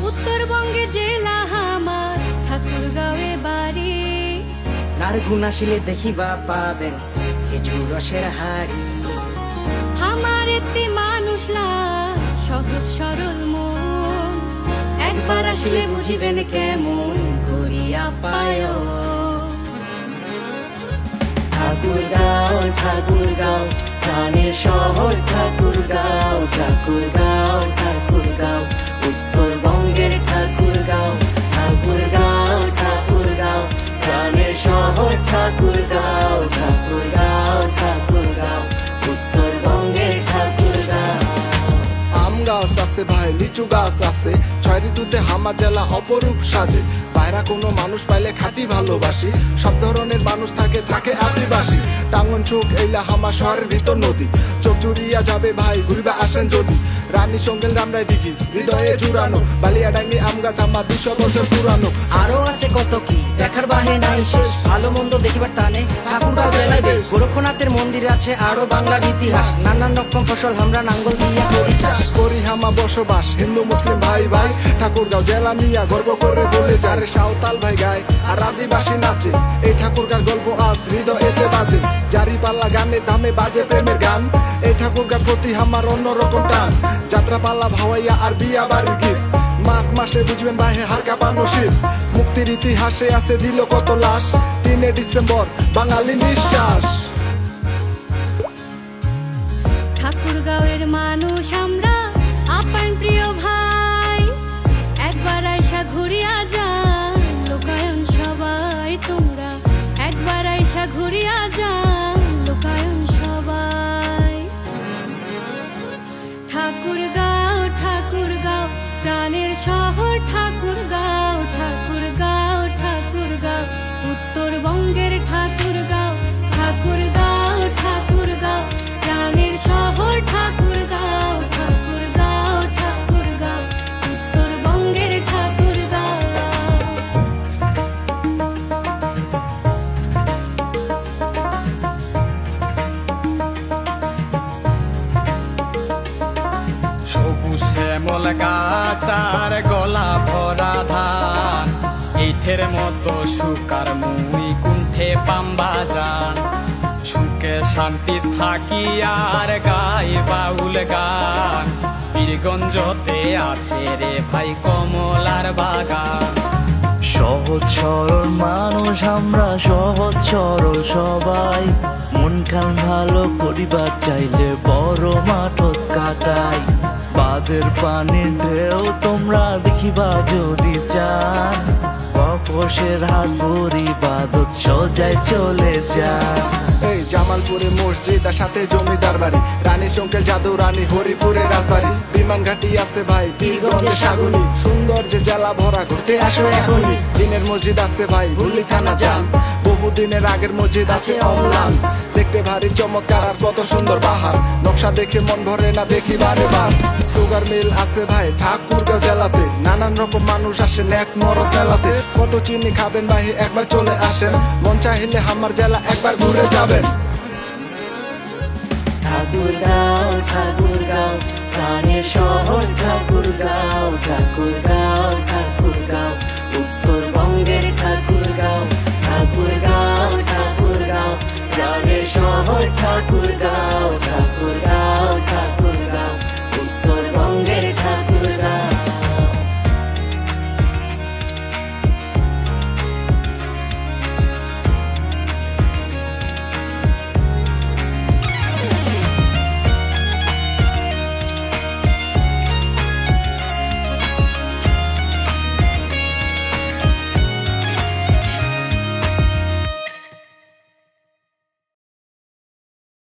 উত্তরবঙ্গে জেলা আমার ঠাকুরগাঁওয়ে বাড়ি। নারগুন আসিলে দেখিবা পাবেন খেজুর রসের হাড়ি। আমার এতে মানুষলা সহজ সরল মন, একবার আসলে বুঝিবেন কেমন করিয়া পায়। ঠাকুরগাঁও ঠাকুরগাঁও প্রাণের শহর ঠাকুরগাঁও, ঠাকুরগাঁও ঠাকুরগাঁও উত্তরবঙ্গের ঠাকুরগাঁও। ঠাকুরগাঁও ঠাকুরগাঁও প্রাণের শহর ঠাকুরগাঁও, ঠাকুরগাঁও ঠাকুরগাঁও উত্তরবঙ্গের ঠাকুরগাঁও। আম গাছ আছে ভাই, লিচু গাছ আছে, ছয় ঋতুতে হামা জেলা অপরূপ সাজে। বাইরা কোনো মানুষ পাইলে খাতি ভালোবাসি, সব ধরনের মানুষ থাকে থাকে আদিবাসী। টাঙ্গন চোখ এইলা হামা শহরের ভিতর নদী, চোখ জুড়িয়া যাবে ভাই ঘুরিবা আসেন যদি। রানী সঙ্গেল রামরাই দিঘি হৃদয়ে জুড়ানো, বালিয়াডাঙ্গি আম গাছ আমার 200 বছর পুরানো। আরো আছে কত কি দেখার বাহে নাই শেষ, ভালো মন্দ দেখিবার টানে ঠাকুরগাঁও জেলায় দেশ। গোরক্ষনাথের মন্দির আছে আরো বাংলার ইতিহাস, নানান রকম ফসল আমরা নাঙ্গল দিয়া করি চাষ। করি হামা বসবাস হিন্দু মুসলিম ভাই ভাই, ঠাকুরগাঁও জেলা নিয়া গর্ব করে বলে যারে। সাঁওতাল ভাই গায় আর আদিবাসী নাচে, এই ঠাকুরগাঁর গল্প আজ হৃদয়েতে বাজে। জারি পাল্লা গানে দামে বাজে প্রেমের গান, এই ঠাকুরগাঁর প্রতি আমার অন্যরকম টান। যাত্রা পাল্লা ভাওয়াইয়া আর বিয়া বাড়ির গীত, মাঘ মাসে বুঝবেন ভাই হার কাঁপানো শীত। মুক্তির ইতিহাসে আছে দিল কত লাশ, 3 ডিসেম্বর বাঙালি নিঃশ্বাস। ঠাকুরগাঁওয়ের মানুষ আমরা আপান প্রিয় ভাই, একবার আইসা ঘুরিয়া যান লোকায়ন সবাই। তোমরা একবার আইসা ঘুরিয়া যান লোকায়ন সবাই। ঠাকুরগাঁও ঠাকুরগাঁও প্রাণের শহর ঠাকুরগাঁও, ঠাকুরগাঁও ঠাকুরগাঁও উত্তরবঙ্গের ঠাকুরগাঁও। ঠাকুরগাঁও ঠাকুরগাঁও প্রাণের শহর ঠাকুরগাঁও, ঠাকুরগাঁও ঠাকুরগাঁও উত্তরবঙ্গের ঠাকুরগাঁও। সবুজ শ্যামল গাছ আর গলা ভরা ধান, ইটের মতো সুকার মুই কুণ্ঠে পাম্বা যান। সুখে শান্তি থাকি আর গাই বাউল গান, বীরগঞ্জতে আছে রে ভাই কমলার বাগান। সহজ সরল মানুষ আমরা, সহজ সরল সবাই। মন খান ভালো করিবার চাইলে বড় মাঠত কাটাই। বাদের পানির ঢেউ তোমরা দেখিবা যদি চান, কপসের হাত ভরি বাদত সোজায় চলে যান। এই জামালপুরে মসজিদ আর সাথে জমিদার বাড়ি, রানী শঙ্কের জাদু রানী হরিপুরে রাজবাড়ি। বিমান ঘাটি আছে ভাই বীরগঞ্জে সাগুনি, সুন্দর যে জেলা ভরা ঘুরতে আসো এখনই। জিনের মসজিদ আছে ভাই ভুলি থানা যান, বহুদিনের আগের মসজিদ আছে অম্লান। দেখতে ভারী চমৎকার আর কত সুন্দর পাহাড়, নকশা দেখে মন ভরে না দেখি বারে বার। সুগার মিল আছে ভাই ঠাকুরগাঁও জেলাতে, নানান রকম মানুষ আসে ন্যাক মরদ মেলাতে। কত চিনি খাবেন ভাই একবার চলে আসেন, মন চাইলে আমার জেলা একবার ঘুরে যাবেন। ঠাকুরগাঁও ঠাকুরগাঁও প্রাণের শহর ঠাকুরগাঁও, ঠাকুরগাঁও ঠাকুরগাঁও উত্তরবঙ্গের ঠাকুরগাঁও। ঠাকুরগাঁও ঠাকুরগাঁও প্রাণের শহর ঠাকুরগাঁও।